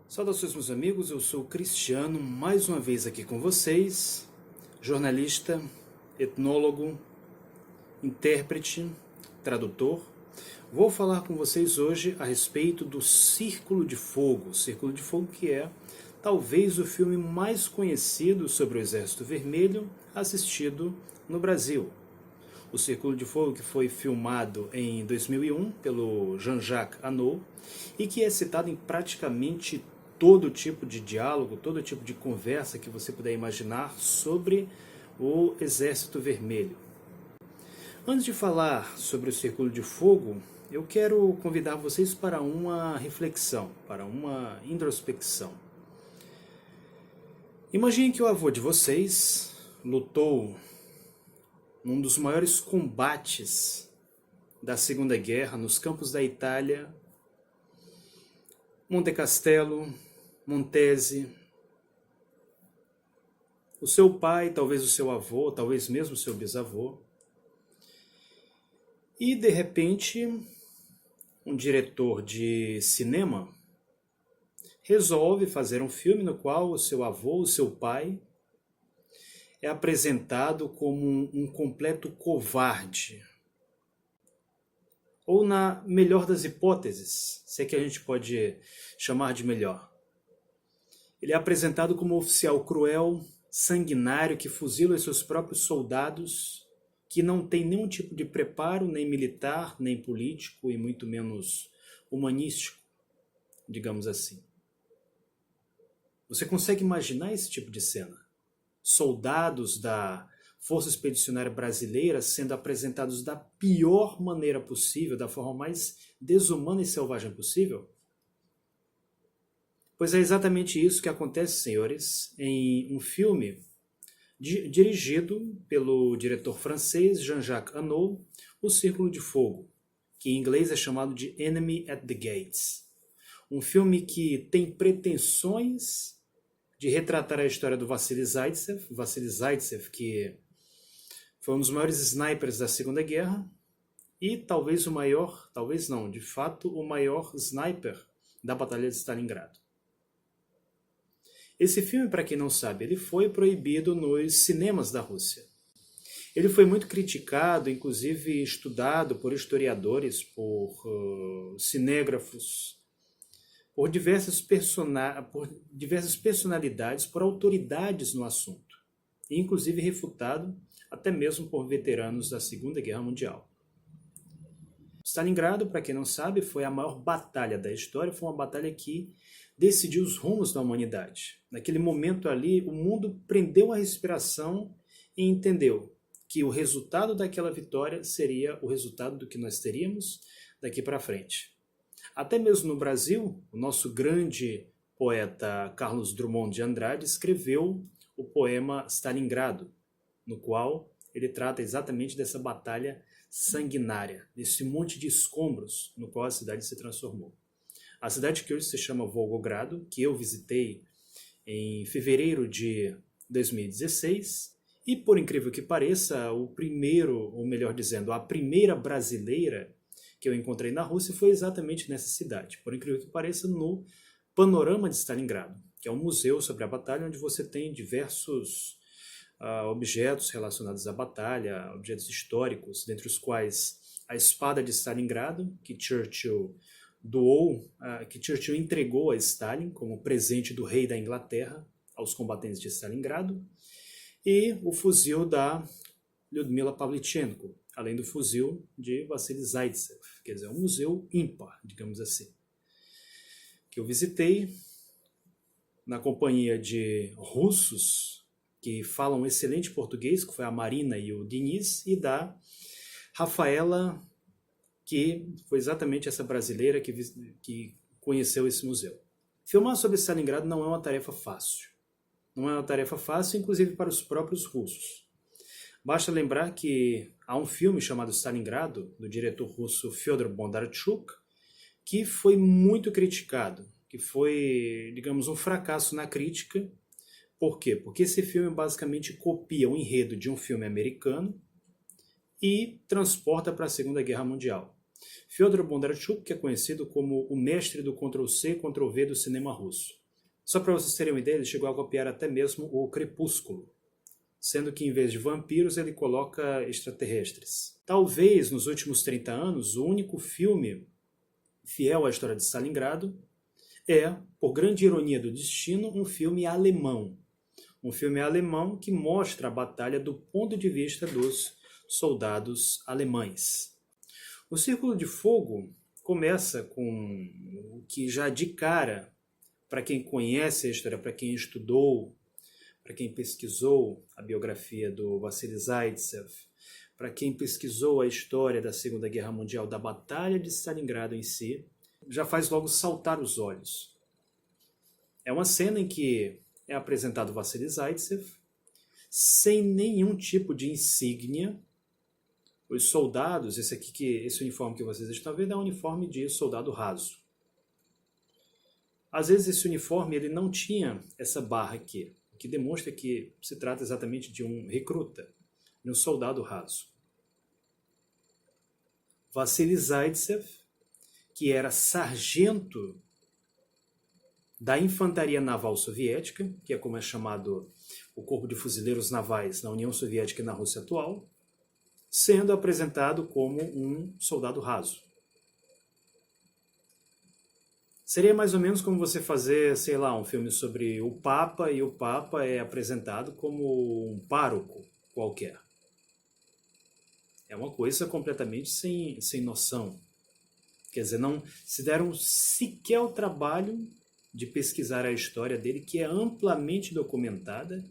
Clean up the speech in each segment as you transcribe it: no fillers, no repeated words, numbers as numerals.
Saudações, meus amigos, eu sou o Cristiano, mais uma vez aqui com vocês, jornalista, etnólogo, intérprete, tradutor. Vou falar com vocês hoje a respeito do Círculo de Fogo. Círculo de Fogo, que é talvez o filme mais conhecido sobre o Exército Vermelho assistido no Brasil. O Círculo de Fogo, que foi filmado em 2001 pelo Jean-Jacques Annaud e que é citado em praticamente todo tipo de diálogo, todo tipo de conversa que você puder imaginar sobre o Exército Vermelho. Antes de falar sobre o Círculo de Fogo, eu quero convidar vocês para uma reflexão, para uma introspecção. Imagine que o avô de vocês lutou num dos maiores combates da Segunda Guerra nos campos da Itália, Monte Castelo, Montese. O seu pai, talvez o seu avô, talvez mesmo o seu bisavô. E, de repente, um diretor de cinema resolve fazer um filme no qual o seu avô, o seu pai, é apresentado como um completo covarde. Ou, na melhor das hipóteses, se é que a gente pode chamar de melhor, ele é apresentado como um oficial cruel, sanguinário, que fuzila os seus próprios soldados, que não tem nenhum tipo de preparo, nem militar, nem político, e muito menos humanístico, digamos assim. Você consegue imaginar esse tipo de cena? Soldados da Força Expedicionária Brasileira sendo apresentados da pior maneira possível, da forma mais desumana e selvagem possível? Pois é exatamente isso que acontece, senhores, em um filme dirigido pelo diretor francês Jean-Jacques Annaud, O Círculo de Fogo, que em inglês é chamado de Enemy at the Gates. Um filme que tem pretensões de retratar a história do Vassili Zaitsev, que foi um dos maiores snipers da Segunda Guerra e talvez o maior, talvez não, de fato o maior sniper da Batalha de Stalingrado. Esse filme, para quem não sabe, ele foi proibido nos cinemas da Rússia. Ele foi muito criticado, inclusive estudado por historiadores, por cinégrafos, por diversas personalidades, por autoridades no assunto, e inclusive refutado até mesmo por veteranos da Segunda Guerra Mundial. Stalingrado, para quem não sabe, foi a maior batalha da história, foi uma batalha que decidiu os rumos da humanidade. Naquele momento ali, o mundo prendeu a respiração e entendeu que o resultado daquela vitória seria o resultado do que nós teríamos daqui para frente. Até mesmo no Brasil, o nosso grande poeta Carlos Drummond de Andrade escreveu o poema Stalingrado, no qual ele trata exatamente dessa batalha sanguinária, desse monte de escombros no qual a cidade se transformou. A cidade que hoje se chama Volgogrado, que eu visitei em fevereiro de 2016, e por incrível que pareça, o primeiro, ou melhor dizendo, a primeira brasileira que eu encontrei na Rússia foi exatamente nessa cidade, por incrível que pareça, no Panorama de Stalingrado, que é um museu sobre a batalha, onde você tem diversos objetos relacionados à batalha, objetos históricos, dentre os quais a espada de Stalingrado, que Churchill entregou a Stalin como presente do rei da Inglaterra aos combatentes de Stalingrado, e o fuzil da Lyudmila Pavlichenko, além do fuzil de Vassili Zaitsev, quer dizer, um museu ímpar, digamos assim, que eu visitei na companhia de russos que falam excelente português, que foi a Marina e o Diniz, e da Rafaela, que foi exatamente essa brasileira que conheceu esse museu. Filmar sobre Stalingrado não é uma tarefa fácil. Não é uma tarefa fácil, inclusive para os próprios russos. Basta lembrar que há um filme chamado Stalingrado, do diretor russo Fyodor Bondarchuk, que foi muito criticado, que foi, digamos, um fracasso na crítica. Por quê? Porque esse filme basicamente copia o enredo de um filme americano e transporta para a Segunda Guerra Mundial. Fyodor Bondarchuk, que é conhecido como o mestre do Ctrl-C, Ctrl-V do cinema russo. Só para vocês terem uma ideia, ele chegou a copiar até mesmo o Crepúsculo, sendo que em vez de vampiros ele coloca extraterrestres. Talvez nos últimos 30 anos o único filme fiel à história de Stalingrado é, por grande ironia do destino, um filme alemão. Um filme alemão que mostra a batalha do ponto de vista dos soldados alemães. O Círculo de Fogo começa com o que já de cara, para quem conhece a história, para quem estudou, para quem pesquisou a biografia do Wassily Zaitsev, para quem pesquisou a história da Segunda Guerra Mundial, da Batalha de Stalingrado em si, já faz logo saltar os olhos. É uma cena em que é apresentado Wassily Zaitsev sem nenhum tipo de insígnia. Os soldados, esse uniforme que vocês estão vendo é um uniforme de soldado raso. Às vezes esse uniforme ele não tinha essa barra aqui, o que demonstra que se trata exatamente de um recruta, de um soldado raso. Wassily Zaitsev, que era sargento da Infantaria Naval Soviética, que é como é chamado o Corpo de Fuzileiros Navais na União Soviética e na Rússia atual, sendo apresentado como um soldado raso. Seria mais ou menos como você fazer, sei lá, um filme sobre o Papa e o Papa é apresentado como um pároco qualquer. É uma coisa completamente sem noção. Quer dizer, não se deram sequer o trabalho de pesquisar a história dele, que é amplamente documentada,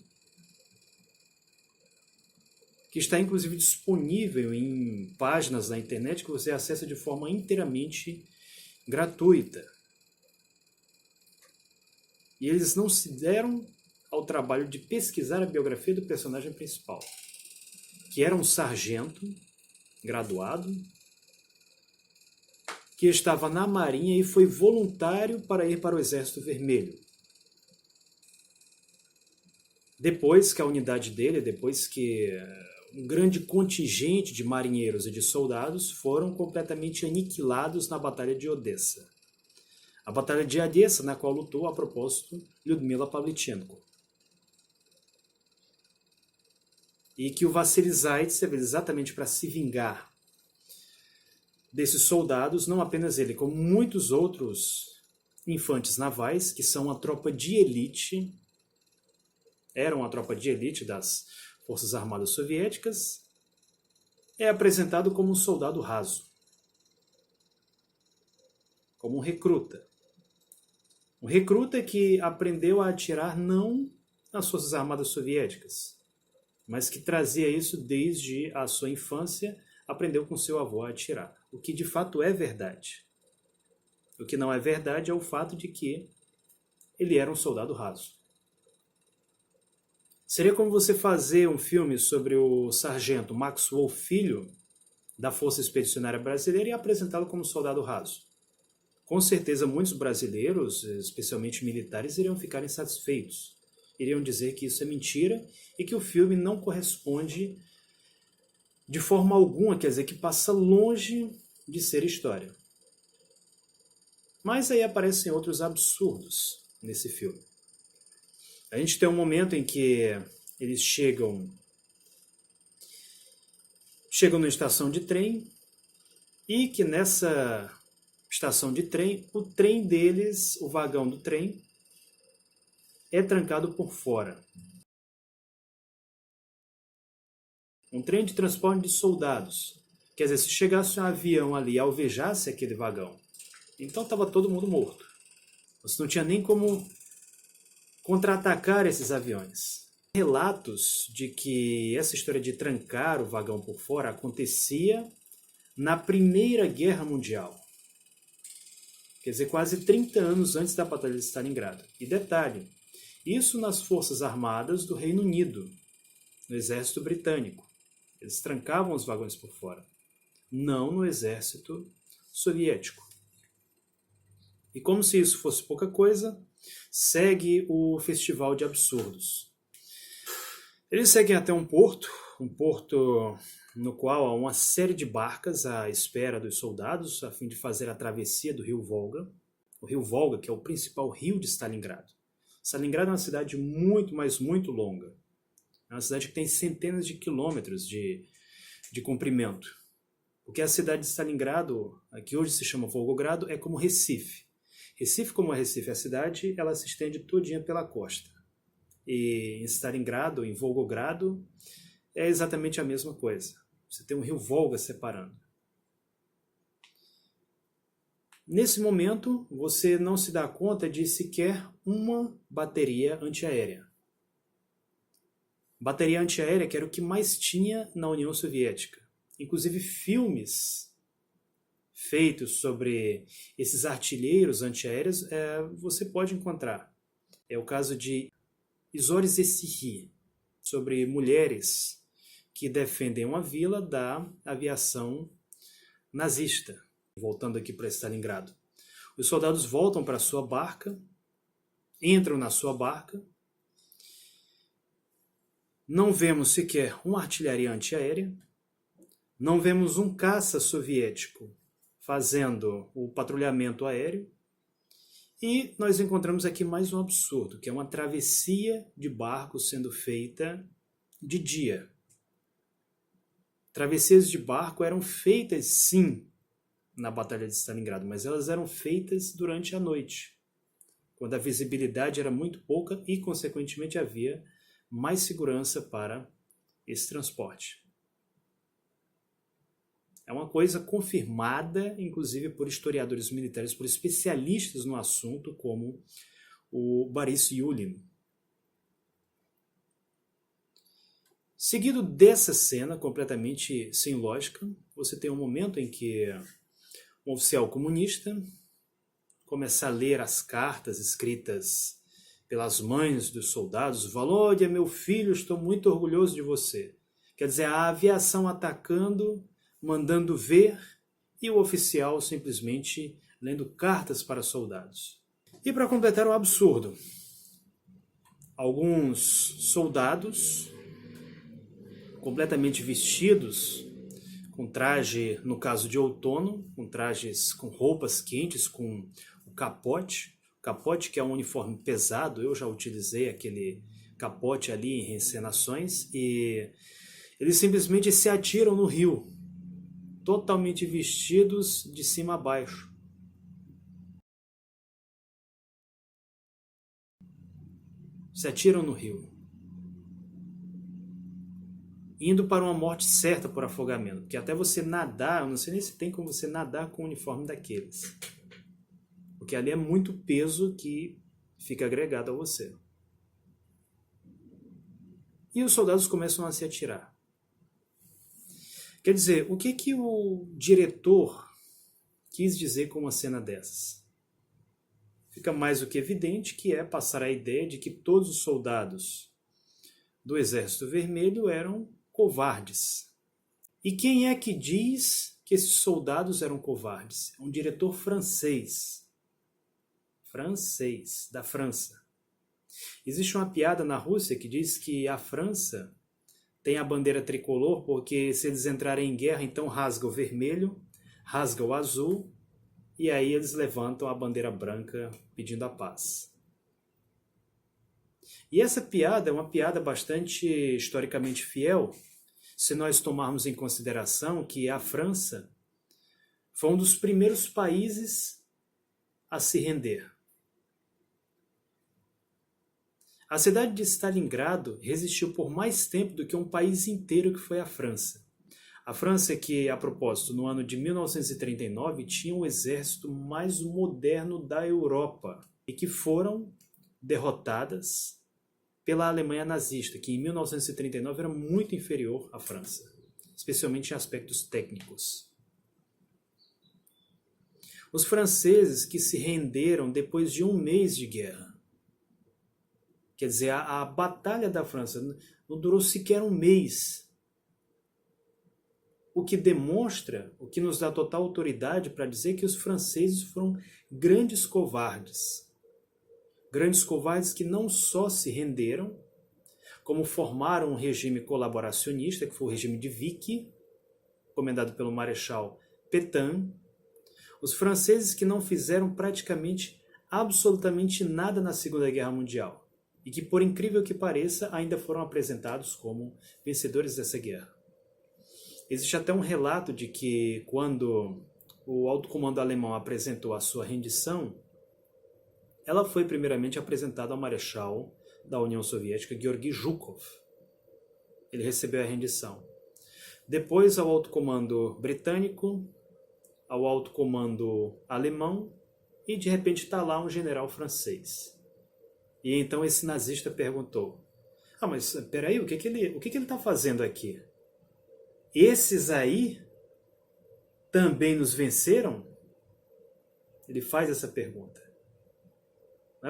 que está inclusive disponível em páginas na internet que você acessa de forma inteiramente gratuita. E eles não se deram ao trabalho de pesquisar a biografia do personagem principal, que era um sargento graduado, que estava na Marinha e foi voluntário para ir para o Exército Vermelho. Depois que a unidade dele, depois que um grande contingente de marinheiros e de soldados foram completamente aniquilados na Batalha de Odessa. A Batalha de Odessa, na qual lutou, a propósito, Lyudmila Pavlichenko. E que o Wassily Zaitsev, exatamente para se vingar desses soldados, não apenas ele, como muitos outros infantes navais, que são a tropa de elite, eram a tropa de elite das Forças Armadas Soviéticas, é apresentado como um soldado raso, como um recruta. Um recruta que aprendeu a atirar não nas Forças Armadas Soviéticas, mas que trazia isso desde a sua infância, aprendeu com seu avô a atirar. O que de fato é verdade. O que não é verdade é o fato de que ele era um soldado raso. Seria como você fazer um filme sobre o sargento Maxwell Filho, da Força Expedicionária Brasileira, e apresentá-lo como soldado raso. Com certeza muitos brasileiros, especialmente militares, iriam ficar insatisfeitos. Iriam dizer que isso é mentira e que o filme não corresponde de forma alguma, quer dizer, que passa longe de ser história. Mas aí aparecem outros absurdos nesse filme. A gente tem um momento em que eles chegam numa estação de trem e que nessa estação de trem, o trem deles, o vagão do trem, é trancado por fora. Um trem de transporte de soldados. Quer dizer, se chegasse um avião ali e alvejasse aquele vagão, então estava todo mundo morto. Você não tinha nem como contra-atacar esses aviões. Relatos de que essa história de trancar o vagão por fora acontecia na Primeira Guerra Mundial. Quer dizer, quase 30 anos antes da Batalha de Stalingrado. E detalhe, isso nas Forças Armadas do Reino Unido, no Exército Britânico. Eles trancavam os vagões por fora. Não no Exército Soviético. E como se isso fosse pouca coisa, segue o Festival de Absurdos. Eles seguem até um porto no qual há uma série de barcas à espera dos soldados a fim de fazer a travessia do rio Volga. O rio Volga, que é o principal rio de Stalingrado. Stalingrado é uma cidade muito, mas muito longa. É uma cidade que tem centenas de quilômetros de comprimento. Porque a cidade de Stalingrado, que hoje se chama Volgogrado, é como Recife. Recife, como é Recife, a cidade, ela se estende todinha pela costa. E em Stalingrado, em Volgogrado, é exatamente a mesma coisa. Você tem um rio Volga separando. Nesse momento, você não se dá conta de sequer uma bateria antiaérea. Bateria antiaérea que era o que mais tinha na União Soviética. Inclusive filmes feitos sobre esses artilheiros antiaéreos você pode encontrar. É o caso de Isores Essirri, sobre mulheres que defendem uma vila da aviação nazista. Voltando aqui para Stalingrado. Os soldados voltam para sua barca, entram na sua barca. Não vemos sequer uma artilharia antiaérea. Não vemos um caça soviético fazendo o patrulhamento aéreo. E nós encontramos aqui mais um absurdo, que é uma travessia de barcos sendo feita de dia. Travessias de barco eram feitas, sim, na Batalha de Stalingrado, mas elas eram feitas durante a noite, quando a visibilidade era muito pouca e, consequentemente, havia mais segurança para esse transporte. É uma coisa confirmada, inclusive, por historiadores militares, por especialistas no assunto, como o Boris Yulin. Seguido dessa cena, completamente sem lógica, você tem um momento em que um oficial comunista começa a ler as cartas escritas pelas mães dos soldados. Volodya, meu filho, estou muito orgulhoso de você. Quer dizer, a aviação atacando, mandando ver, e o oficial simplesmente lendo cartas para soldados. E para completar o absurdo, alguns soldados completamente vestidos, com traje, no caso de outono, com trajes com roupas quentes, com o capote. O capote que é um uniforme pesado, eu já utilizei aquele capote ali em encenações, e eles simplesmente se atiram no rio, totalmente vestidos de cima a baixo. Se atiram no rio, indo para uma morte certa por afogamento, porque até você nadar, eu não sei nem se tem como você nadar com o uniforme daqueles, porque ali é muito peso que fica agregado a você. E os soldados começam a se atirar. Quer dizer, o que o diretor quis dizer com uma cena dessas? Fica mais do que evidente que é passar a ideia de que todos os soldados do Exército Vermelho eram covardes. E quem é que diz que esses soldados eram covardes? É um diretor francês. Francês, da França. Existe uma piada na Rússia que diz que a França tem a bandeira tricolor porque se eles entrarem em guerra, então rasga o vermelho, rasga o azul, e aí eles levantam a bandeira branca pedindo a paz. E essa piada é uma piada bastante historicamente fiel, se nós tomarmos em consideração que a França foi um dos primeiros países a se render. A cidade de Stalingrado resistiu por mais tempo do que um país inteiro que foi a França. A França que, a propósito, no ano de 1939, tinha o exército mais moderno da Europa e que foram derrotadas pela Alemanha nazista, que em 1939 era muito inferior à França, especialmente em aspectos técnicos. Os franceses que se renderam depois de um mês de guerra. Quer dizer, a Batalha da França não durou sequer um mês. O que demonstra, o que nos dá total autoridade para dizer que os franceses foram grandes covardes. Grandes covardes que não só se renderam, como formaram um regime colaboracionista, que foi o regime de Vichy, comandado pelo Marechal Pétain, os franceses que não fizeram praticamente absolutamente nada na Segunda Guerra Mundial e que, por incrível que pareça, ainda foram apresentados como vencedores dessa guerra. Existe até um relato de que, quando o alto comando alemão apresentou a sua rendição, ela foi primeiramente apresentada ao marechal da União Soviética, Georgy Zhukov. Ele recebeu a rendição. Depois ao alto comando britânico, ao alto comando alemão, e de repente está lá um general francês. E então esse nazista perguntou: mas peraí, o que ele está fazendo aqui? Esses aí também nos venceram? Ele faz essa pergunta.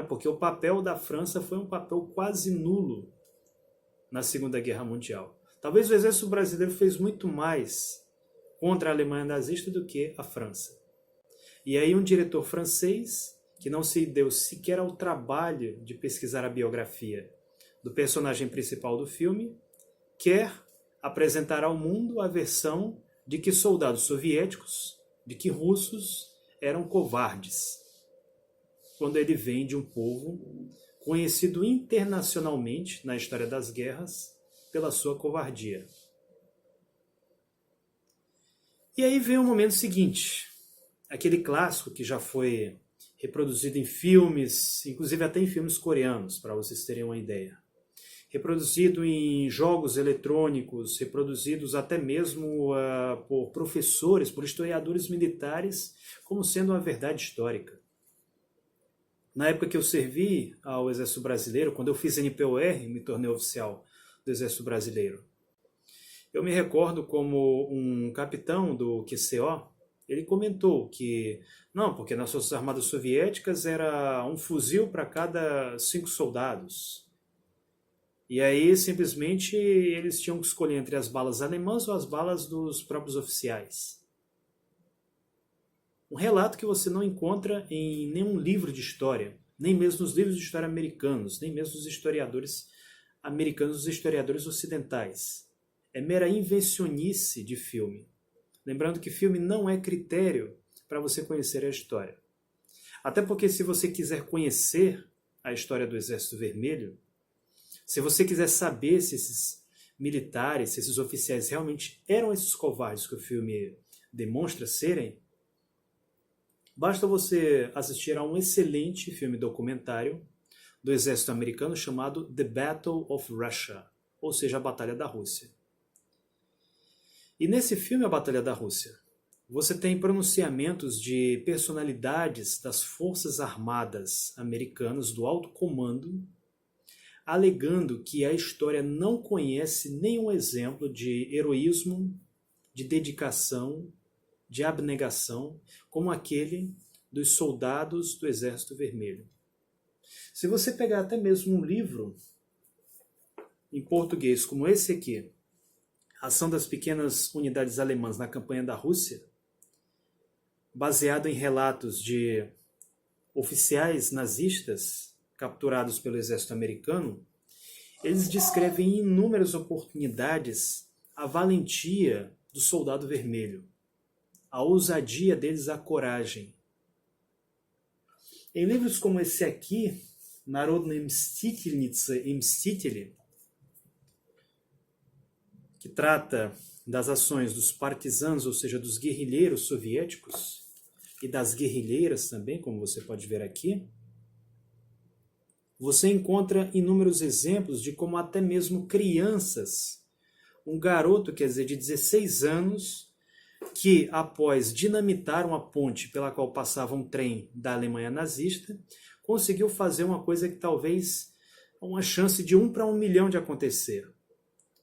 Porque o papel da França foi um papel quase nulo na Segunda Guerra Mundial. Talvez o exército brasileiro fez muito mais contra a Alemanha nazista do que a França. E aí um diretor francês, que não se deu sequer ao trabalho de pesquisar a biografia do personagem principal do filme, quer apresentar ao mundo a versão de que soldados soviéticos, de que russos eram covardes, quando ele vem de um povo conhecido internacionalmente na história das guerras pela sua covardia. E aí vem o momento seguinte, aquele clássico que já foi reproduzido em filmes, inclusive até em filmes coreanos, para vocês terem uma ideia. Reproduzido em jogos eletrônicos, reproduzidos até mesmo por professores, por historiadores militares, como sendo uma verdade histórica. Na época que eu servi ao Exército Brasileiro, quando eu fiz NPOR, me tornei oficial do Exército Brasileiro, eu me recordo como um capitão do QCO, ele comentou que, não, porque nas Forças Armadas Soviéticas era um fuzil para cada 5 soldados. E aí, simplesmente, eles tinham que escolher entre as balas alemãs ou as balas dos próprios oficiais. Um relato que você não encontra em nenhum livro de história, nem mesmo nos livros de história americanos, nem mesmo nos historiadores americanos, os historiadores ocidentais. É mera invencionice de filme. Lembrando que filme não é critério para você conhecer a história. Até porque se você quiser conhecer a história do Exército Vermelho, se você quiser saber se esses militares, se esses oficiais realmente eram esses covardes que o filme demonstra serem, basta você assistir a um excelente filme documentário do exército americano chamado The Battle of Russia, ou seja, a Batalha da Rússia. E nesse filme, A Batalha da Rússia, você tem pronunciamentos de personalidades das Forças Armadas americanas, do alto comando, alegando que a história não conhece nenhum exemplo de heroísmo, de dedicação, de abnegação, como aquele dos soldados do Exército Vermelho. Se você pegar até mesmo um livro em português como esse aqui, Ação das Pequenas Unidades Alemãs na Campanha da Rússia, baseado em relatos de oficiais nazistas capturados pelo exército americano, eles descrevem em inúmeras oportunidades a valentia do soldado vermelho, a ousadia deles, a coragem. Em livros como esse aqui, Народные мстительницы и мстители, que trata das ações dos partisanos, ou seja, dos guerrilheiros soviéticos, e das guerrilheiras também, como você pode ver aqui, você encontra inúmeros exemplos de como até mesmo crianças, um garoto, quer dizer, de 16 anos, que após dinamitar uma ponte pela qual passava um trem da Alemanha nazista, conseguiu fazer uma coisa que talvez uma chance de 1 para 1 milhão de acontecer.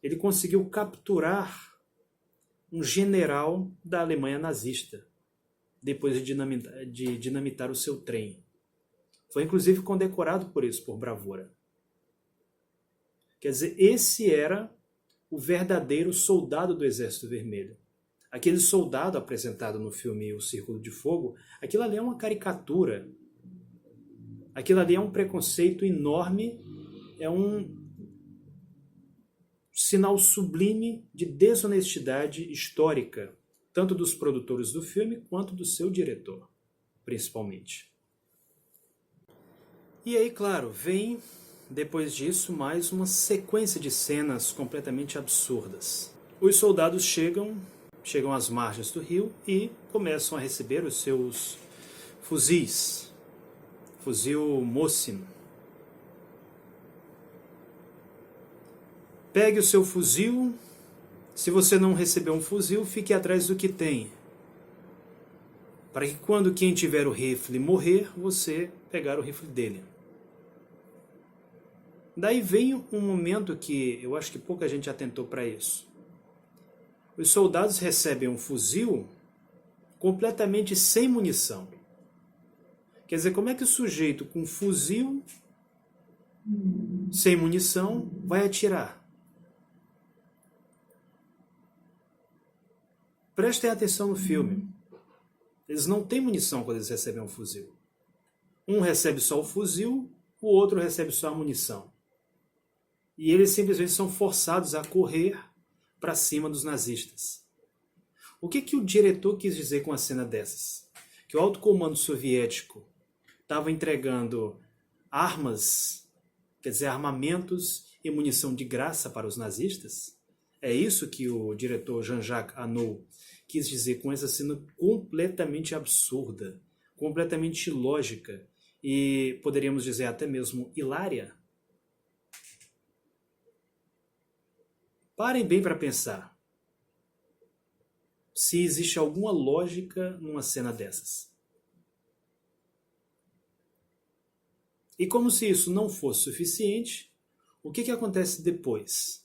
Ele conseguiu capturar um general da Alemanha nazista, depois de dinamitar o seu trem. Foi inclusive condecorado por isso, por bravura. Quer dizer, esse era o verdadeiro soldado do Exército Vermelho. Aquele soldado apresentado no filme O Círculo de Fogo, aquilo ali é uma caricatura. Aquilo ali é um preconceito enorme, é um sinal sublime de desonestidade histórica, tanto dos produtores do filme quanto do seu diretor, principalmente. E aí, claro, vem depois disso mais uma sequência de cenas completamente absurdas. Os soldados chegam às margens do rio e começam a receber os seus fuzis. Fuzil Mosin. Pegue o seu fuzil. Se você não receber um fuzil, fique atrás do que tem. Para que quando quem tiver o rifle morrer, você pegar o rifle dele. Daí vem um momento que eu acho que pouca gente atentou para isso. Os soldados recebem um fuzil completamente sem munição. Quer dizer, como é que o sujeito com fuzil sem munição vai atirar? Prestem atenção no filme. Eles não têm munição quando eles recebem um fuzil. Um recebe só o fuzil, o outro recebe só a munição. E eles simplesmente são forçados a correr para cima dos nazistas. O que o diretor quis dizer com a cena dessas? Que o alto comando soviético estava entregando armas, quer dizer, armamentos e munição de graça para os nazistas? É isso que o diretor Jean-Jacques Annaud quis dizer com essa cena completamente absurda, completamente ilógica e, poderíamos dizer, até mesmo hilária? Parem bem para pensar se existe alguma lógica numa cena dessas. E como se isso não fosse suficiente, o que acontece depois?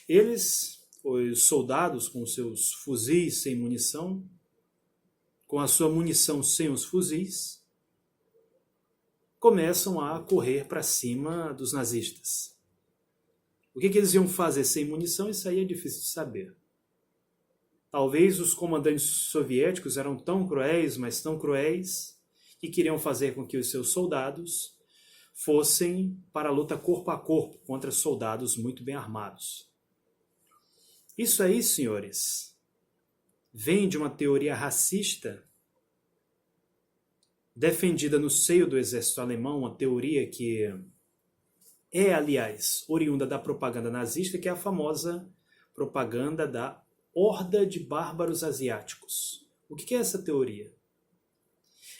Eles, os soldados com seus fuzis sem munição, com a sua munição sem os fuzis, começam a correr para cima dos nazistas. O que eles iam fazer sem munição, isso aí é difícil de saber. Talvez os comandantes soviéticos eram tão cruéis, mas tão cruéis, que queriam fazer com que os seus soldados fossem para a luta corpo a corpo contra soldados muito bem armados. Isso aí, senhores, vem de uma teoria racista defendida no seio do exército alemão, uma teoria que é, aliás, oriunda da propaganda nazista, que é a famosa propaganda da horda de bárbaros asiáticos. O que é essa teoria?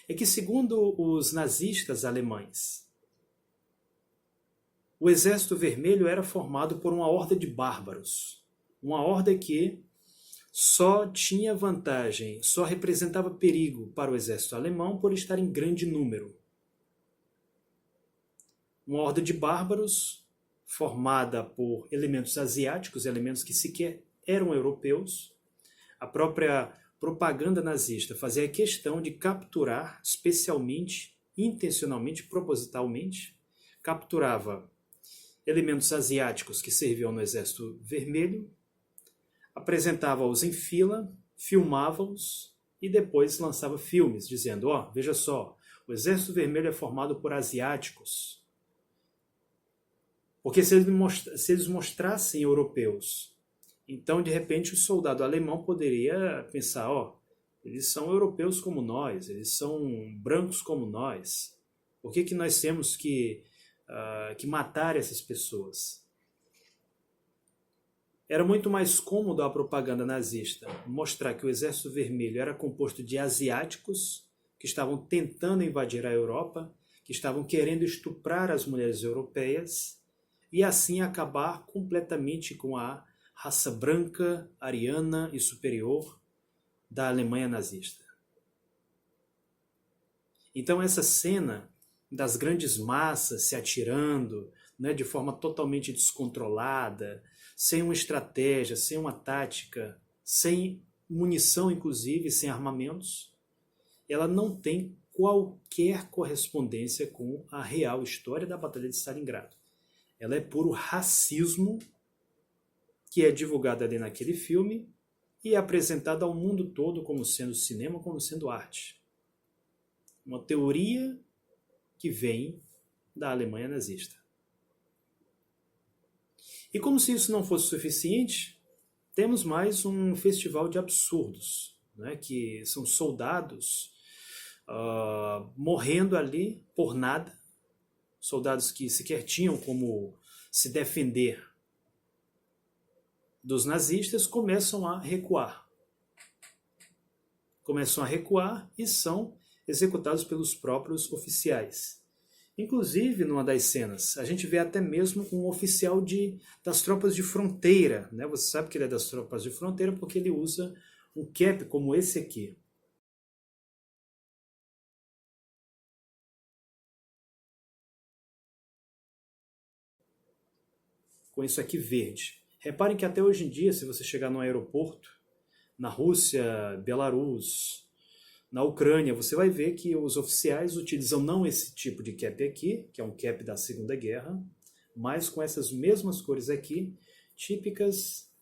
É que, segundo os nazistas alemães, o Exército Vermelho era formado por uma horda de bárbaros. Uma horda que só tinha vantagem, só representava perigo para o exército alemão por estar em grande número. Uma horda de bárbaros formada por elementos asiáticos, elementos que sequer eram europeus. A própria propaganda nazista fazia questão de capturar, especialmente, intencionalmente, propositalmente, capturava elementos asiáticos que serviam no Exército Vermelho, apresentava-os em fila, filmava-os e depois lançava filmes, dizendo, veja só, o Exército Vermelho é formado por asiáticos. Porque se eles mostrassem europeus, então, de repente, o soldado alemão poderia pensar, eles são europeus como nós, eles são brancos como nós. Por que nós temos que matar essas pessoas? Era muito mais cômodo a propaganda nazista mostrar que o Exército Vermelho era composto de asiáticos que estavam tentando invadir a Europa, que estavam querendo estuprar as mulheres europeias e assim acabar completamente com a raça branca, ariana e superior da Alemanha nazista. Então essa cena das grandes massas se atirando, de forma totalmente descontrolada, sem uma estratégia, sem uma tática, sem munição inclusive, sem armamentos, ela não tem qualquer correspondência com a real história da Batalha de Stalingrado. Ela é puro racismo que é divulgado ali naquele filme e é apresentado ao mundo todo como sendo cinema, como sendo arte. Uma teoria que vem da Alemanha nazista. E como se isso não fosse suficiente, temos mais um festival de absurdos, né, que são soldados morrendo ali por nada, soldados que sequer tinham como se defender dos nazistas, começam a recuar. Começam a recuar e são executados pelos próprios oficiais. Inclusive, numa das cenas, a gente vê até mesmo um oficial das tropas de fronteira. Né? Você sabe que ele é das tropas de fronteira porque ele usa um cap como esse aqui. Com isso aqui verde. Reparem que até hoje em dia, se você chegar no aeroporto, na Rússia, Belarus, na Ucrânia, você vai ver que os oficiais utilizam não esse tipo de cap aqui, que é um cap da Segunda Guerra, mas com essas mesmas cores aqui, típicas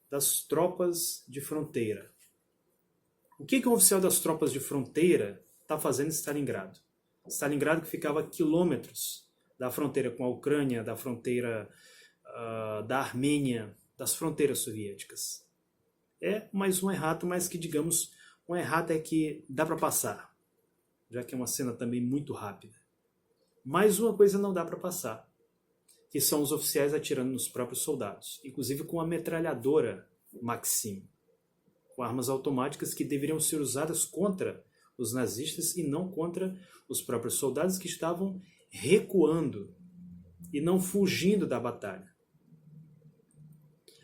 das tropas de fronteira. O que um oficial das tropas de fronteira está fazendo em Stalingrado? Stalingrado que ficava a quilômetros da fronteira com a Ucrânia, da fronteira da Armênia, das fronteiras soviéticas. É mais um errata, mas que, digamos, um errata é que dá para passar, já que é uma cena também muito rápida. Mais uma coisa não dá para passar, que são os oficiais atirando nos próprios soldados, inclusive com a metralhadora Maxim, com armas automáticas que deveriam ser usadas contra os nazistas e não contra os próprios soldados que estavam recuando e não fugindo da batalha.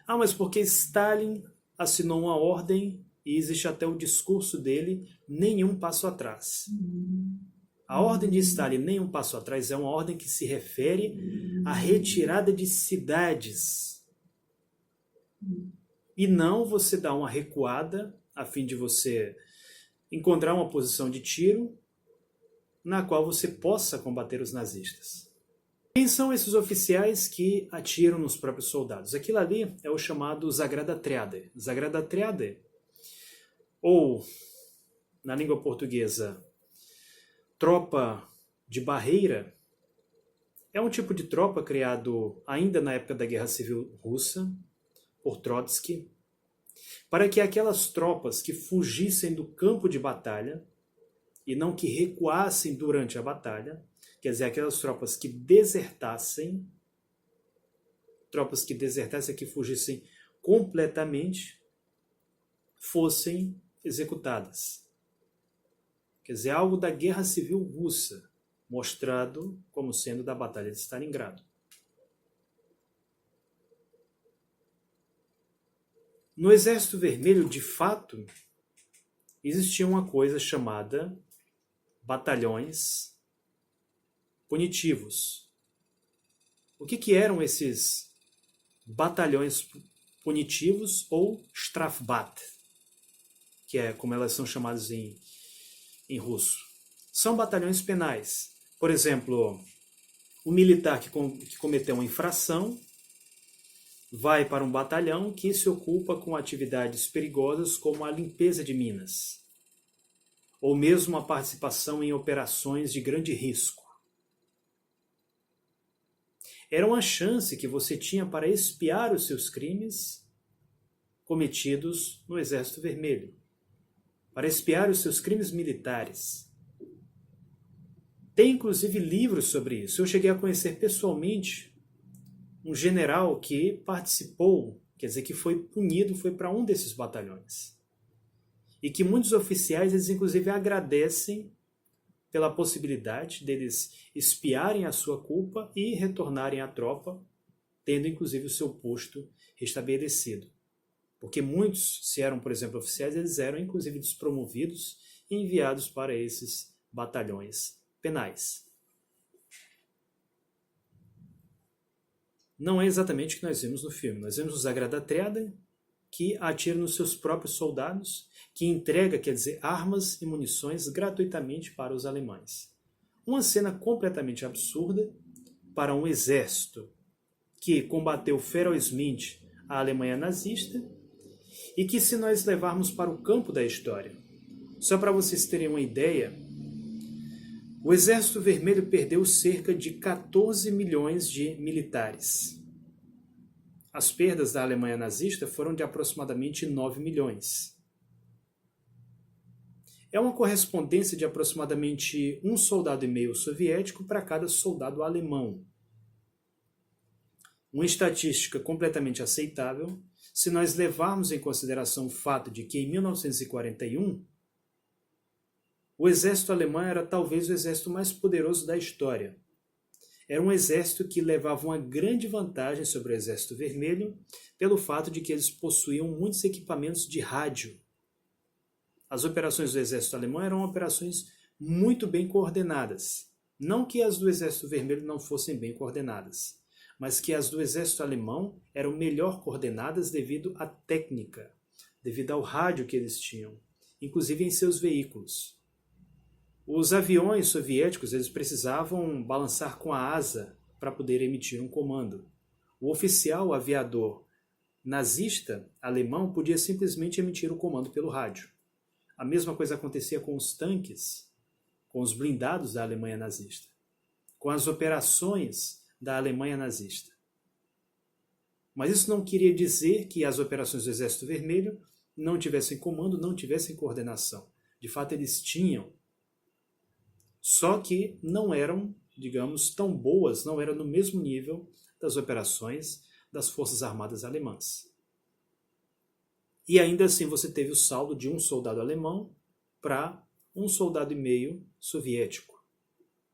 Mas porque Stalin assinou uma ordem e existe até o discurso dele, nenhum passo atrás. A ordem de Stalin, nenhum passo atrás, é uma ordem que se refere à retirada de cidades. E não você dar uma recuada a fim de você encontrar uma posição de tiro na qual você possa combater os nazistas. Quem são esses oficiais que atiram nos próprios soldados? Aquilo ali é o chamado Zagrada-Triade. Zagrada-Triade, ou, na língua portuguesa, tropa de barreira, é um tipo de tropa criado ainda na época da Guerra Civil Russa, por Trotsky, para que aquelas tropas que fugissem do campo de batalha e não que recuassem durante a batalha, quer dizer, aquelas tropas que desertassem, que fugissem completamente, fossem executadas. Quer dizer, algo da Guerra Civil Russa, mostrado como sendo da Batalha de Stalingrado. No Exército Vermelho, de fato, existia uma coisa chamada batalhões punitivos. O que eram esses batalhões punitivos ou Strafbat, que é como elas são chamadas em russo? São batalhões penais. Por exemplo, o militar que cometeu uma infração vai para um batalhão que se ocupa com atividades perigosas como a limpeza de minas, ou mesmo a participação em operações de grande risco. Era uma chance que você tinha para expiar os seus crimes cometidos no Exército Vermelho, para expiar os seus crimes militares. Tem inclusive livros sobre isso. Eu cheguei a conhecer pessoalmente um general que participou, quer dizer, que foi punido, foi para um desses batalhões. E que muitos oficiais, eles inclusive agradecem pela possibilidade deles expiarem a sua culpa e retornarem à tropa, tendo inclusive o seu posto restabelecido. Porque muitos, se eram, por exemplo, oficiais, eles eram inclusive despromovidos e enviados para esses batalhões penais. Não é exatamente o que nós vimos no filme. Nós vemos o Zagrada-Triade, que atira nos seus próprios soldados, que entrega, quer dizer, armas e munições gratuitamente para os alemães. Uma cena completamente absurda para um exército que combateu ferozmente a Alemanha nazista e que, se nós levarmos para o campo da história, só para vocês terem uma ideia, o Exército Vermelho perdeu cerca de 14 milhões de militares. as perdas da Alemanha nazista foram de aproximadamente 9 milhões. É uma correspondência de aproximadamente 1,5 soldado soviético para cada soldado alemão. Uma estatística completamente aceitável se nós levarmos em consideração o fato de que em 1941 o exército alemão era talvez o exército mais poderoso da história. Era um exército que levava uma grande vantagem sobre o Exército Vermelho pelo fato de que eles possuíam muitos equipamentos de rádio. As operações do exército alemão eram operações muito bem coordenadas. Não que as do Exército Vermelho não fossem bem coordenadas, mas que as do exército alemão eram melhor coordenadas devido à técnica, devido ao rádio que eles tinham, inclusive em seus veículos. Os aviões soviéticos eles precisavam balançar com a asa para poder emitir um comando. O oficial aviador nazista alemão podia simplesmente emitir o comando pelo rádio. A mesma coisa acontecia com os tanques, com os blindados da Alemanha nazista, com as operações da Alemanha nazista. Mas isso não queria dizer que as operações do Exército Vermelho não tivessem comando, não tivessem coordenação. De fato, eles tinham. Só que não eram, digamos, tão boas, não eram no mesmo nível das operações das Forças Armadas Alemãs. E ainda assim você teve o saldo de 1 soldado alemão para 1,5 soldado soviético.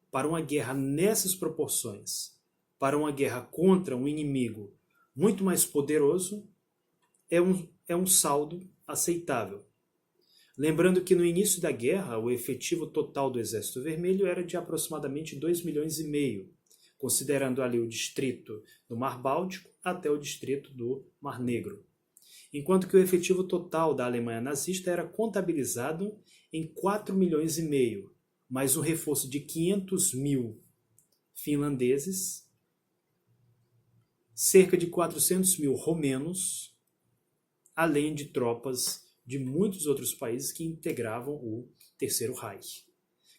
Para uma guerra nessas proporções, para uma guerra contra um inimigo muito mais poderoso, é um saldo aceitável. Lembrando que no início da guerra, o efetivo total do Exército Vermelho era de aproximadamente 2,5 milhões, considerando ali o distrito do Mar Báltico até o distrito do Mar Negro. Enquanto que o efetivo total da Alemanha nazista era contabilizado em 4,5 milhões, mais um reforço de 500 mil finlandeses, cerca de 400 mil romenos, além de tropas de muitos outros países que integravam o Terceiro Reich.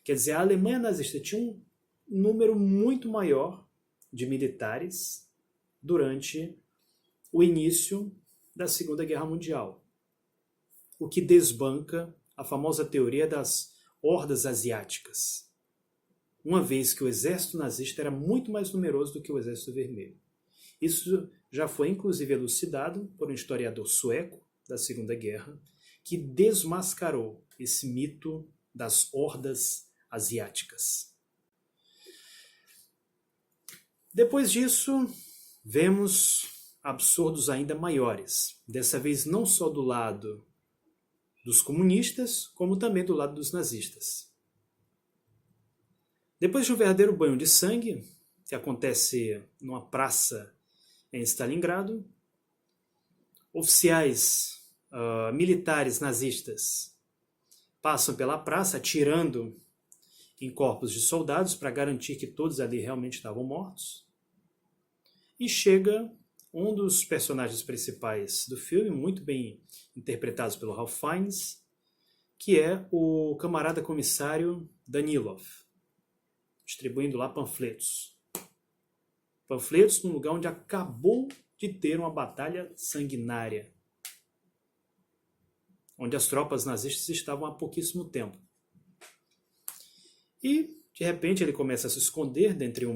Quer dizer, a Alemanha nazista tinha um número muito maior de militares durante o início da Segunda Guerra Mundial, o que desbanca a famosa teoria das hordas asiáticas, uma vez que o exército nazista era muito mais numeroso do que o exército vermelho. Isso já foi inclusive elucidado por um historiador sueco da Segunda Guerra, que desmascarou esse mito das hordas asiáticas. Depois disso, vemos absurdos ainda maiores, dessa vez não só do lado dos comunistas, como também do lado dos nazistas. Depois de um verdadeiro banho de sangue, que acontece numa praça em Stalingrado, oficiais militares nazistas passam pela praça atirando em corpos de soldados para garantir que todos ali realmente estavam mortos. E chega um dos personagens principais do filme, muito bem interpretados pelo Ralph Fiennes, que é o camarada comissário Danilov, distribuindo lá panfletos. Panfletos num lugar onde acabou de ter uma batalha sanguinária, onde as tropas nazistas estavam há pouquíssimo tempo. E, de repente, ele começa a se esconder dentre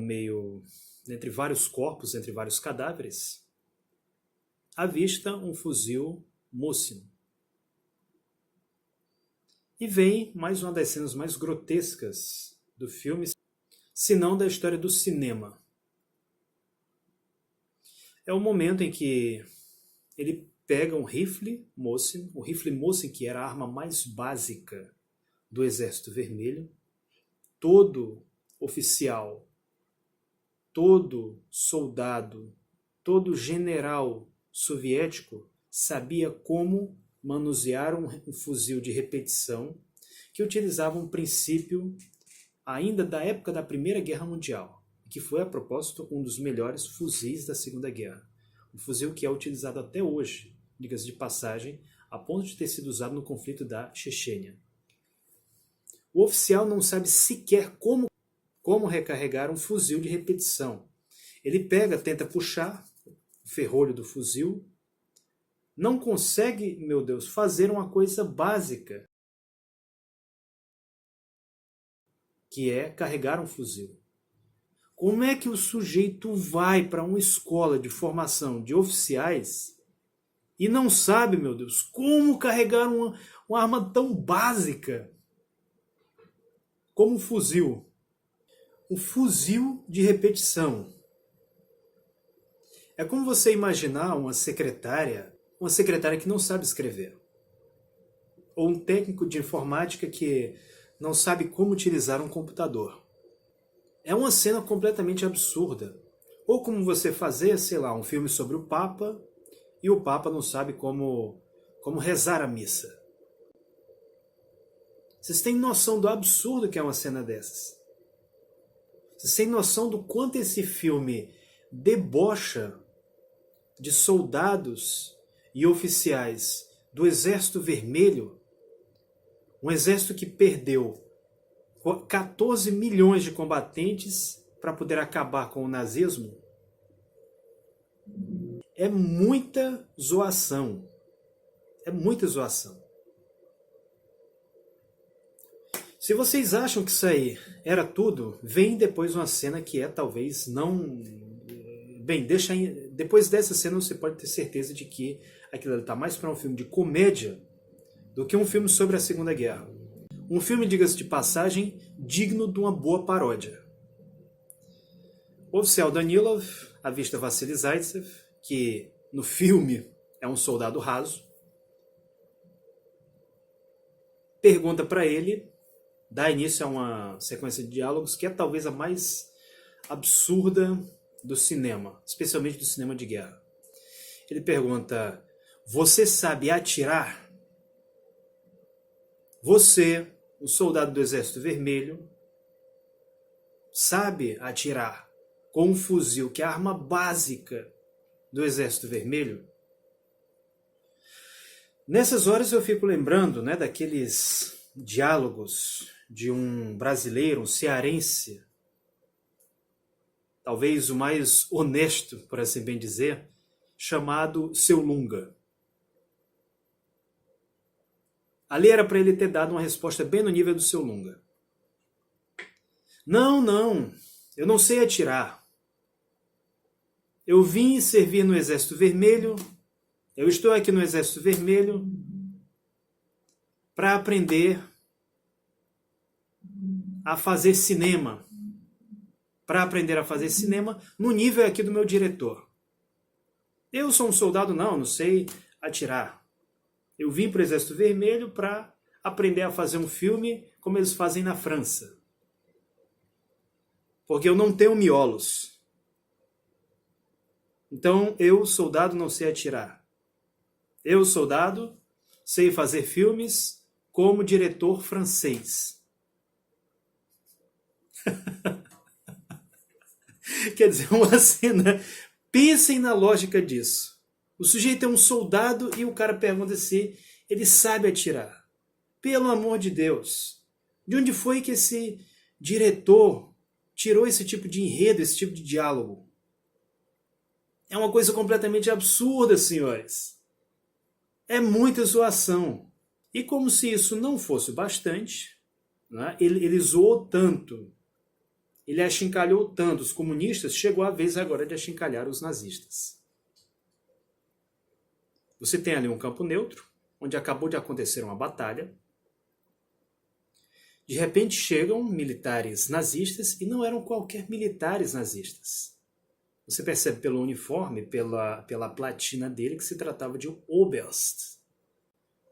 vários corpos, entre vários cadáveres, avista um fuzil Mosin. E vem mais uma das cenas mais grotescas do filme, se não da história do cinema. É o momento em que ele pega um rifle Mosin, o rifle Mosin, que era a arma mais básica do Exército Vermelho. Todo oficial, todo soldado, todo general soviético sabia como manusear um fuzil de repetição que utilizava um princípio ainda da época da Primeira Guerra Mundial, que foi, a propósito, um dos melhores fuzis da Segunda Guerra. Um fuzil que é utilizado até hoje, diga-se de passagem, a ponto de ter sido usado no conflito da Chechênia. O oficial não sabe sequer como recarregar um fuzil de repetição. Ele tenta puxar o ferrolho do fuzil, não consegue, meu Deus, fazer uma coisa básica, que é carregar um fuzil. Como é que o sujeito vai para uma escola de formação de oficiais e não sabe, meu Deus, como carregar uma arma tão básica como um fuzil? O fuzil de repetição. É como você imaginar uma secretária que não sabe escrever, ou um técnico de informática que não sabe como utilizar um computador. É uma cena completamente absurda. Ou como você fazer, sei lá, um filme sobre o Papa e o Papa não sabe como rezar a missa. Vocês têm noção do absurdo que é uma cena dessas? Vocês têm noção do quanto esse filme debocha de soldados e oficiais do Exército Vermelho, um exército que perdeu 14 milhões de combatentes para poder acabar com o nazismo? É muita zoação. É muita zoação. Se vocês acham que isso aí era tudo, vem depois uma cena que é talvez não... Bem, depois dessa cena você pode ter certeza de que aquilo está mais para um filme de comédia do que um filme sobre a Segunda Guerra. Um filme, diga-se de passagem, digno de uma boa paródia. O oficial Danilov avista Vassili Zaitsev, que no filme é um soldado raso, pergunta para ele, dá início a uma sequência de diálogos que é talvez a mais absurda do cinema, especialmente do cinema de guerra. Ele pergunta: você sabe atirar? Você, o soldado do Exército Vermelho, sabe atirar com um fuzil, que é a arma básica do Exército Vermelho? Nessas horas eu fico lembrando, né, daqueles diálogos de um brasileiro, um cearense, talvez o mais honesto, por assim bem dizer, chamado Seu Lunga. Ali era para ele ter dado uma resposta bem no nível do Seu Lunga. Não, eu não sei atirar. Eu vim servir no Exército Vermelho, eu estou aqui no Exército Vermelho para aprender a fazer cinema. Para aprender a fazer cinema no nível aqui do meu diretor. Eu sou um soldado, não sei atirar. Eu vim para o Exército Vermelho para aprender a fazer um filme como eles fazem na França. Porque eu não tenho miolos. Então, eu, soldado, não sei atirar. Eu, soldado, sei fazer filmes como diretor francês. Quer dizer, uma cena... Pensem na lógica disso. O sujeito é um soldado e o cara pergunta se ele sabe atirar. Pelo amor de Deus. De onde foi que esse diretor tirou esse tipo de enredo, esse tipo de diálogo? É uma coisa completamente absurda, senhores. É muita zoação. E como se isso não fosse o bastante, né, ele zoou tanto, ele achincalhou tanto os comunistas, chegou a vez agora de achincalhar os nazistas. Você tem ali um campo neutro, onde acabou de acontecer uma batalha. De repente chegam militares nazistas, e não eram qualquer militares nazistas. Você percebe pelo uniforme, pela platina dele, que se tratava de um Oberst.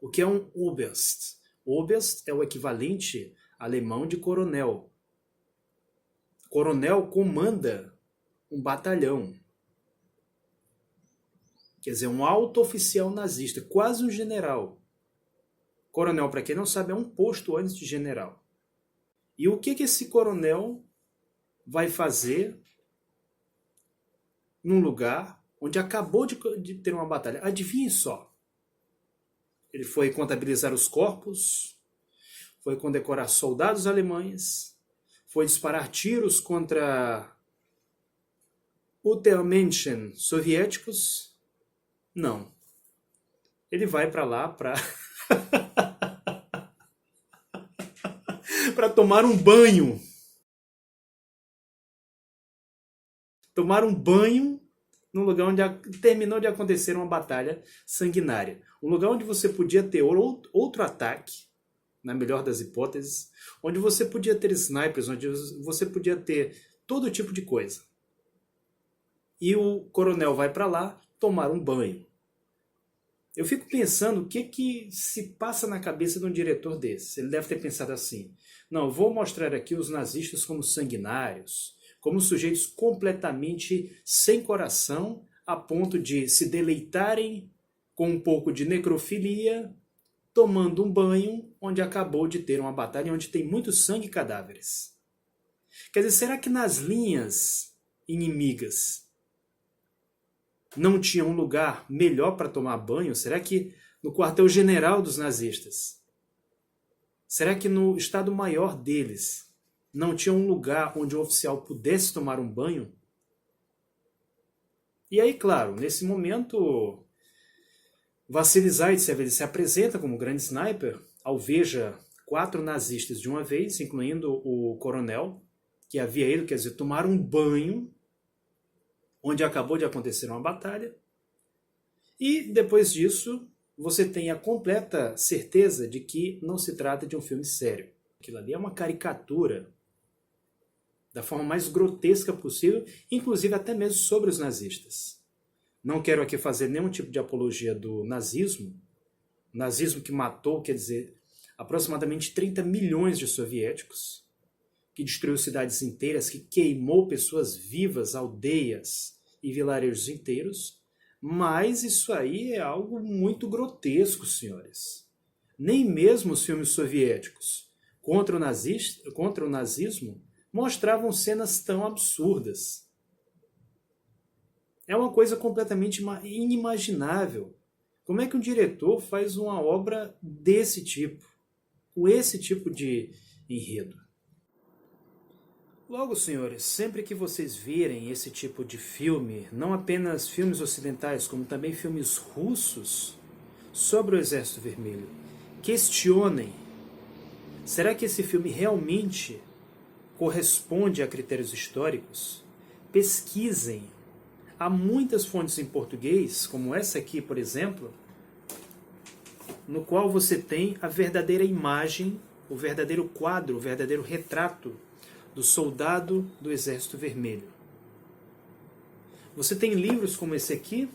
O que é um Oberst? Oberst é o equivalente alemão de coronel. Coronel comanda um batalhão. Quer dizer, um alto oficial nazista, quase um general. Coronel, para quem não sabe, é um posto antes de general. E o que esse coronel vai fazer num lugar onde acabou de ter uma batalha? Adivinhe só. Ele foi contabilizar os corpos, foi condecorar soldados alemães, foi disparar tiros contra Untermenschen soviéticos? Não. Ele vai para lá para para tomar um banho. Tomar um banho num lugar onde terminou de acontecer uma batalha sanguinária. Um lugar onde você podia ter outro ataque, na melhor das hipóteses, onde você podia ter snipers, onde você podia ter todo tipo de coisa. E o coronel vai para lá tomar um banho. Eu fico pensando o que se passa na cabeça de um diretor desse. Ele deve ter pensado assim: não, eu vou mostrar aqui os nazistas como sanguinários, como sujeitos completamente sem coração, a ponto de se deleitarem com um pouco de necrofilia, tomando um banho onde acabou de ter uma batalha onde tem muito sangue e cadáveres. Quer dizer, será que nas linhas inimigas não tinha um lugar melhor para tomar banho? Será que no quartel-general dos nazistas? Será que no estado-maior deles não tinha um lugar onde o oficial pudesse tomar um banho? E aí, claro, nesse momento, Vassili Zaitsev ele se apresenta como grande sniper, alveja 4 nazistas de uma vez, incluindo o coronel, que havia ido, quer dizer, tomar um banho onde acabou de acontecer uma batalha. E depois disso, você tem a completa certeza de que não se trata de um filme sério. Aquilo ali é uma caricatura da forma mais grotesca possível, inclusive até mesmo sobre os nazistas. Não quero aqui fazer nenhum tipo de apologia do nazismo. O nazismo que matou, quer dizer, aproximadamente 30 milhões de soviéticos, que destruiu cidades inteiras, que queimou pessoas vivas, aldeias e vilarejos inteiros. Mas isso aí é algo muito grotesco, senhores. Nem mesmo os filmes soviéticos contra o nazismo mostravam cenas tão absurdas. É uma coisa completamente inimaginável. Como é que um diretor faz uma obra desse tipo, com esse tipo de enredo? Logo, senhores, sempre que vocês virem esse tipo de filme, não apenas filmes ocidentais, como também filmes russos sobre o Exército Vermelho, questionem: será que esse filme realmente corresponde a critérios históricos? Pesquisem. Há muitas fontes em português, como essa aqui, por exemplo, no qual você tem a verdadeira imagem, o verdadeiro quadro, o verdadeiro retrato do soldado do Exército Vermelho. Você tem livros como esse aqui,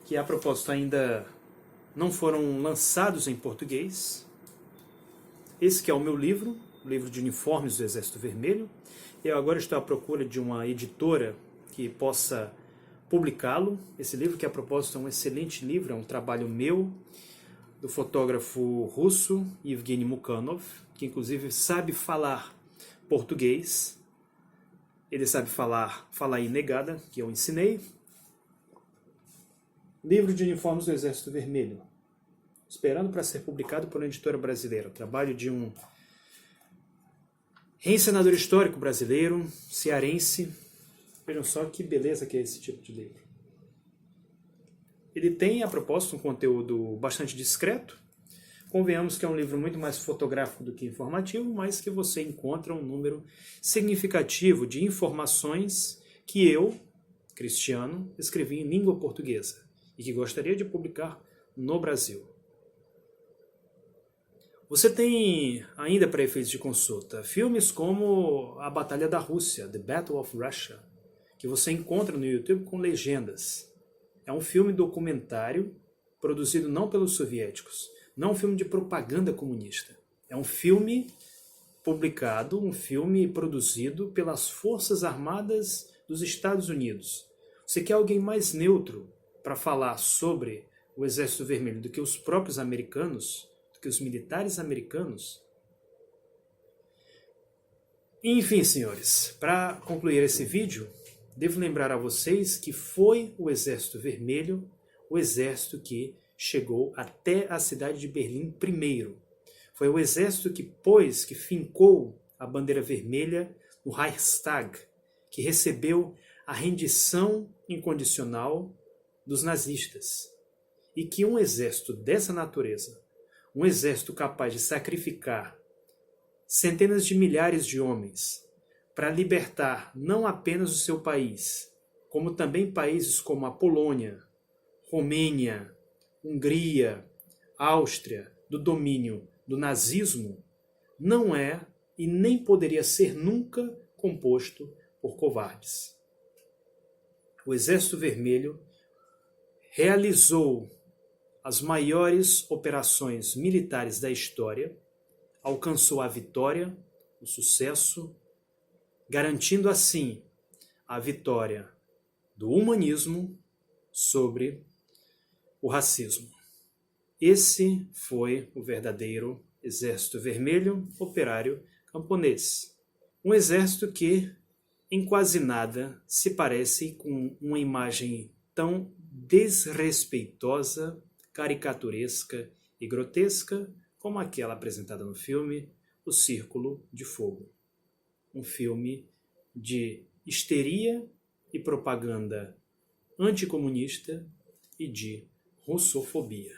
que a propósito ainda não foram lançados em português. Esse que é o meu livro, o livro de uniformes do Exército Vermelho. Eu agora estou à procura de uma editora que possa publicá-lo. Esse livro, que a propósito é um excelente livro, é um trabalho meu, do fotógrafo russo Evgeny Mukhanov, que inclusive sabe falar português. Ele sabe falar Inegada, que eu ensinei. Livro de uniformes do Exército Vermelho, esperando para ser publicado por uma editora brasileira. O trabalho de um reencenador histórico brasileiro, cearense. Vejam só que beleza que é esse tipo de livro. Ele tem, a propósito, um conteúdo bastante discreto. Convenhamos que é um livro muito mais fotográfico do que informativo, mas que você encontra um número significativo de informações que eu, Cristiano, escrevi em língua portuguesa e que gostaria de publicar no Brasil. Você tem, ainda para efeitos de consulta, filmes como A Batalha da Rússia, The Battle of Russia, que você encontra no YouTube com legendas. É um filme documentário produzido não pelos soviéticos, não um filme de propaganda comunista. É um filme publicado, um filme produzido pelas Forças Armadas dos Estados Unidos. Você quer alguém mais neutro para falar sobre o Exército Vermelho do que os próprios americanos, do que os militares americanos? Enfim, senhores, para concluir esse vídeo, devo lembrar a vocês que foi o Exército Vermelho o exército que chegou até a cidade de Berlim primeiro. Foi o exército que fincou a bandeira vermelha no Reichstag, que recebeu a rendição incondicional dos nazistas. E que um exército dessa natureza, um exército capaz de sacrificar centenas de milhares de homens para libertar não apenas o seu país, como também países como a Polônia, Romênia, Hungria, Áustria, do domínio do nazismo, não é e nem poderia ser nunca composto por covardes. O Exército Vermelho realizou as maiores operações militares da história, alcançou a vitória, o sucesso, garantindo assim a vitória do humanismo sobre o racismo. Esse foi o verdadeiro Exército Vermelho Operário Camponês. Um exército que em quase nada se parece com uma imagem tão desrespeitosa, caricaturesca e grotesca como aquela apresentada no filme O Círculo de Fogo. Um filme de histeria e propaganda anticomunista e de russofobia.